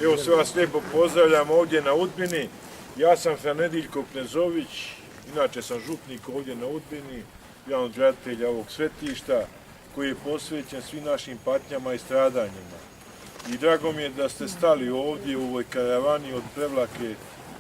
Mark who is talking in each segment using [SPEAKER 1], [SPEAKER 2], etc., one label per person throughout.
[SPEAKER 1] Evo, sve vas lijepo pozdravljam ovdje na Udbini. Ja sam Franediljko Knezović, inače sam župnik ovdje na Udbini, jedan od graditelja ovog svetišta, koji je posvećen svim našim patnjama i stradanjima. I drago mi je da ste stali ovdje u ovoj karavani od Prevlake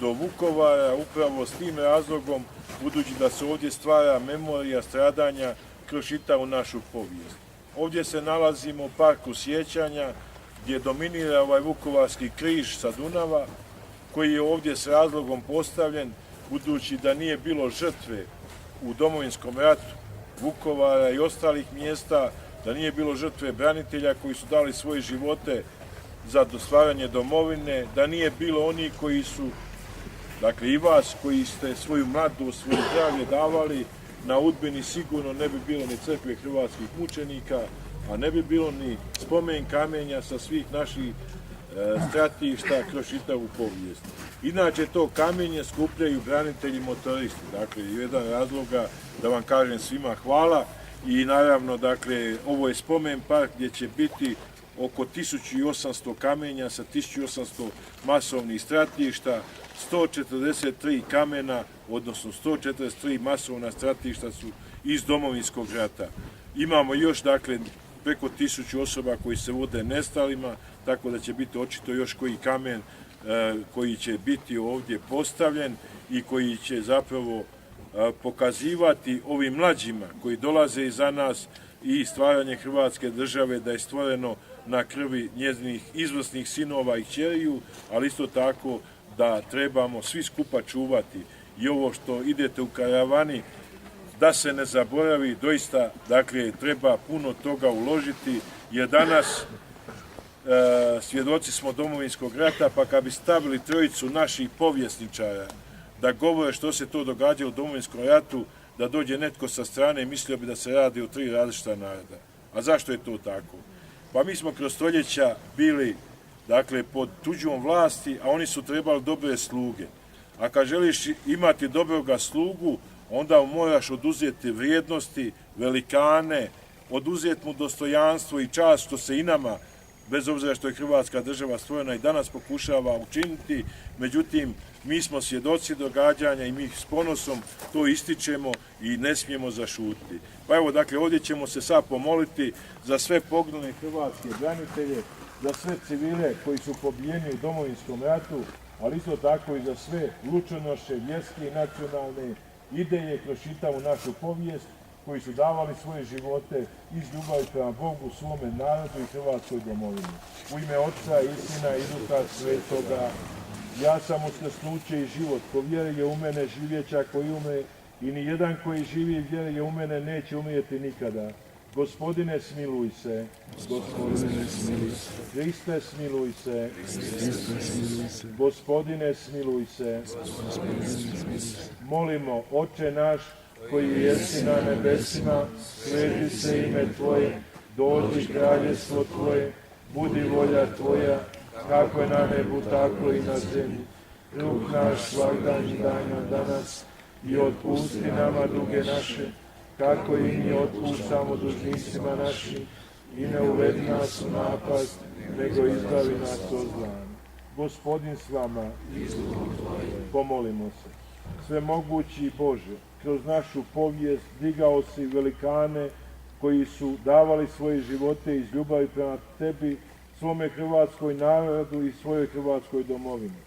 [SPEAKER 1] do Vukovara, upravo s tim razlogom, budući da se ovdje stvara memorija stradanja kroz čitavu našu povijest. Ovdje se nalazimo u parku sjećanja, gdje dominira ovaj vukovarski križ sa Dunava, koji je ovdje s razlogom postavljen, budući da nije bilo žrtve u Domovinskom ratu Vukovara i ostalih mjesta, da nije bilo žrtve branitelja koji su dali svoje živote za stvaranje domovine, da nije bilo onih koji su, dakle i vas, koji ste svoju mladost, svoje zdravlje davali na Udbini, sigurno ne bi bilo ni crkve hrvatskih mučenika, a ne bi bilo ni spomen kamenja sa svih naših stratišta kroz čitavu povijest. Inače, to kamenje skupljaju branitelji motoristi, dakle, jedan razloga da vam kažem svima hvala i naravno, dakle, ovo je spomen park gdje će biti oko 1800 kamenja sa 1800 masovnih stratišta, 143 kamena, odnosno 143 masovna stratišta su iz Domovinskog rata. Imamo još, dakle, preko 1000 osoba koji se vode nestalima, tako da će biti očito još koji kamen koji će biti ovdje postavljen i koji će zapravo pokazivati ovim mlađima koji dolaze iza nas i stvaranje Hrvatske države da je stvoreno na krvi njezinih izvrsnih sinova i kćeriju, ali isto tako da trebamo svi skupa čuvati i ovo što idete u karavani, da se ne zaboravi, doista, dakle, treba puno toga uložiti, jer danas svjedoci smo Domovinskog rata, pa kad bi stavili trojicu naših povjesničara da govore što se to događa u Domovinskom ratu, da dođe netko sa strane i mislio bi da se radi o 3 različita naroda. A zašto je to tako? Pa mi smo kroz stoljeća bili, dakle, pod tuđom vlasti, a oni su trebali dobre sluge. A kad želiš imati dobroga slugu, onda moraš oduzeti vrijednosti, velikane, oduzeti mu dostojanstvo i čast, što se i nama, bez obzira što je Hrvatska država stvorena, i danas pokušava učiniti. Međutim, mi smo svjedoci događanja i mi s ponosom to ističemo i ne smijemo zašutiti. Pa evo, dakle, ovdje ćemo se sad pomoliti za sve poginule hrvatske branitelje, za sve civile koji su pobijeni u Domovinskom ratu, ali isto tako i za sve lučonoše, vjerske i nacionalne ideje kroz čitavu našu povijest, koji su davali svoje živote iz ljubavi prema Bogu, svome narodu i Hrvatskoj domovini. U ime Otca i Sina i Duha Svetoga, ja sam uskršnut i život, ko vjeruje u mene živjeća koji umre, i ni jedan koji živi i vjeruje u mene neće umrijeti nikada. Gospodine, smiluj se. Gospodine, smiluj se. Hriste, smiluj se. Gospodine, smiluj se. Molimo, Oče naš, koji jesi na nebesima, sveti se ime Tvoje, dođi kraljestvo Tvoje, budi volja Tvoja, kako je na nebu, tako i na zemlji. Kruh naš svagdanji daj nam danas i otpusti nama duge naše, kako i mi otpuštamo dužnicima našim, i ne uvedi nas u napast, nego izbavi nas od zla. Gospodin s vama, pomolimo se. Svemogući Bože, kroz našu povijest digao si velikane koji su davali svoje živote iz ljubavi prema Tebi, svome hrvatskoj narodu i svojoj hrvatskoj domovini.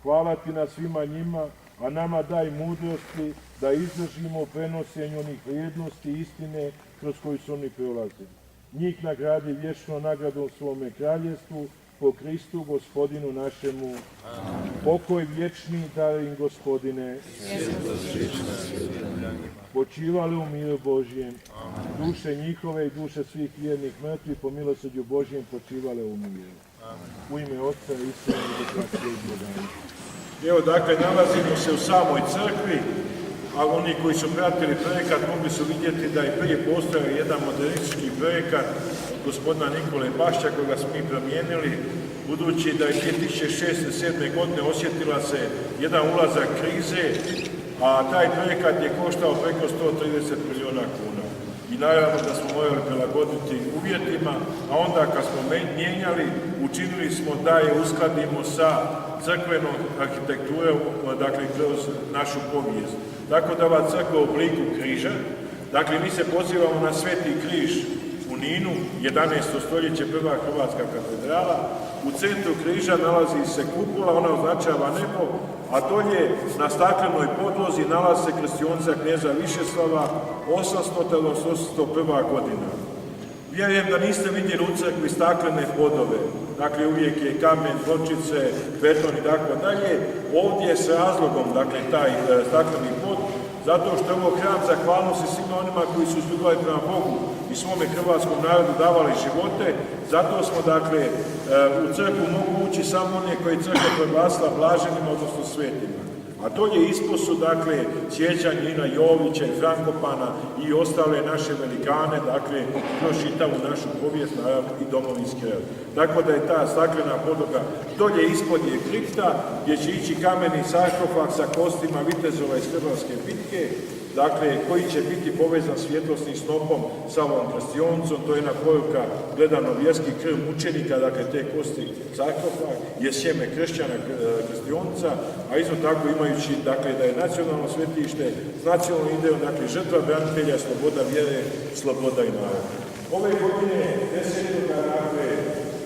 [SPEAKER 1] Hvala Ti na svima njima, a nama daj mudrosti da izdržimo u prenosenju onih vrijednosti i istine kroz koju su oni prolazili. Njih nagradi vječno nagradom svome kraljevstvu, po Kristu Gospodinu našemu. Amen. Pokoj vječni daj im, Gospodine. Počivali u miru Božjem. Amen. Duše njihove i duše svih vjernih mrtvih po milosrđu Božjem počivale u miru. Amen. U ime Otca i Sina i Duha Svetoga. Evo, dakle, nalazimo se u samoj crkvi, a oni koji su pratili projekat mogli su vidjeti da je prije postojao jedan modernistički projekat gospodina Nikole Bašća, koga smo mi promijenili, budući da je 2006-2007. godine osjetila se jedan ulazak krize, a taj projekat je koštao preko 130 milijuna kuna. i naravno da smo morali prilagoditi uvjetima, a onda kad smo mijenjali, učinili smo da je uskladimo sa crkvenom arhitekturom, dakle kroz našu povijest. Tako da ova crkva u obliku križa, dakle mi se pozivamo na Sveti križ u Ninu, 11. stoljeće, prva hrvatska katedrala. U centru križa nalazi se kupola, ona označava nebo, a dolje na staklenoj podlozi nalazi se krstionica knjeza Višeslava, 801. godina. Vjerujem da niste vidjeli u crkvi staklene podove, dakle uvijek je kamen, pločice, beton i tako dalje. Ovdje je s razlogom, dakle, taj stakleni pod, zato što je ovo hram zahvalnosti svima onima koji su izljubili prema Bogu i svome hrvatskom narodu davali živote. Zato smo, dakle, u crkvu mogu ući samo one koji crkva proglasila blaženima, odnosno svetima. A dolje ispod su, dakle, sjećanje i na Jovića i Frankopana i ostale naše velikane, dakle, kroz čitavu našu povijest, naravno i domovinski rat. Tako da je ta staklena podloga, dolje ispod je kripta, gdje će ići kameni sarkofag sa kostima vitezova iz Hrvatske bitke, dakle, koji će biti povezan svjetlosnim snopom sa ovom krstionicom. To je jedna poruka gledano vjerski krv mučenika, dakle, te kosti sarkofag je sjeme kršćana krstionica, a isto tako imajući, dakle, da je nacionalno svetište s nacionalnom idejom, dakle, žrtva branitelja, sloboda vjere, sloboda i narod. Ove godine 10. dakle,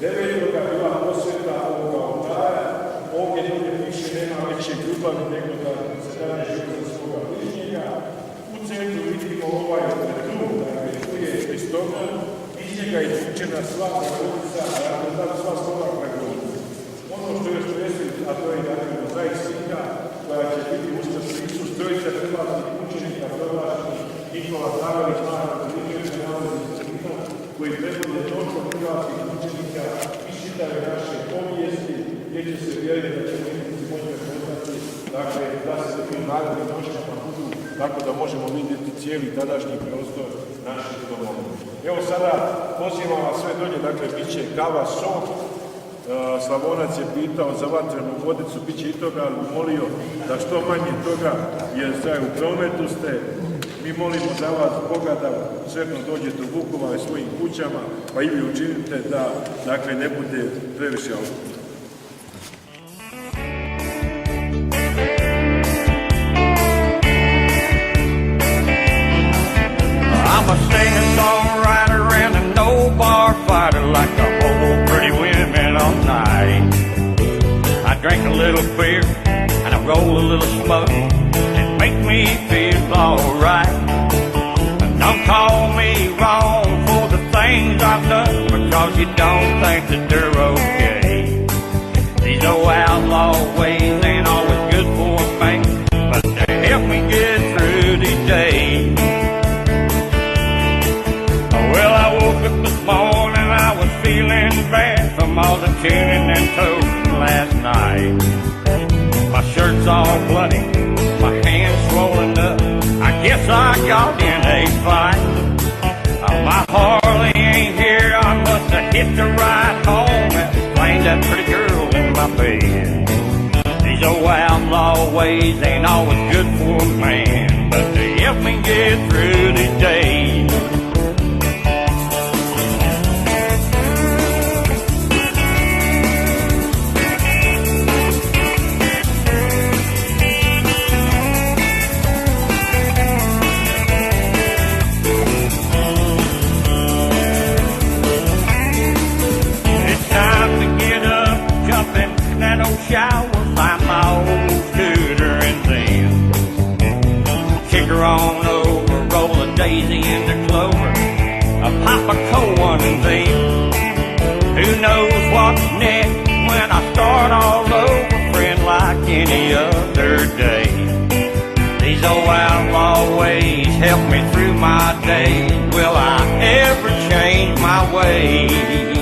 [SPEAKER 1] 9. bila posveta ovoga oltara. Ovdje ljudi više nema većeg ljubavi nego da se dane život za svoga bližnjega. U centru vidimo ovaj krug, dakle, tu je Kristogran, iz njega je izvučena sva Bogorodica, dakle, sva slova Bogorodica. Ono što još presli, a to je, dakle, mozaik slika, koja će biti uskrsni Isus, trojica hrvatskih mučenika, prvačnih, Nikola Tavelić, Marko Dimitrijević, koji predvode mnoštvo hrvatskih mučenika i čitave naše povijesti, gdje će se vjeriti da ćemo imati moći prepoznati, dakle, da se tim narodnim noćama budu, tako da možemo vidjeti cijeli tadašnji prostor naših domova. Evo sada pozivam vas sve dolje, dakle, bit će kava, sok. Slavonac je pitao za vatrenu vodicu, bit će i toga, ali molio da što manje toga, jer sad u prometu ste. Mi molimo za vas, Boga, da sretno dođete u Vukovar i svojim kućama, pa i vi učinite da, dakle, ne bude previše auto.
[SPEAKER 2] I'm a singer-songwriter and a no-bar fighter, like the whole pretty women all night. I drink a little beer and I roll a little smoke. It makes me feel alright. Don't call me wrong for the things I've done, because you don't think that they're okay. These old outlaw ways ain't always good for me, but they help me get through these days. Well, I woke up this morning, I was feeling bad from all the tuning and toasting last night. My shirt's all bloody, my hands swollen up, I guess I got in a fight. My Harley ain't here, I must have hit the ride home and blamed that pretty girl in my bed. These old outlaw ways ain't always good for a man, but they help me get through these days. Shower, find my old scooter and then kick her on over, roll a daisy into clover, a pop a cold one and then who knows what's next when I start all over, friend, like any other day. These old outlaw ways help me through my days. Will I ever change my ways?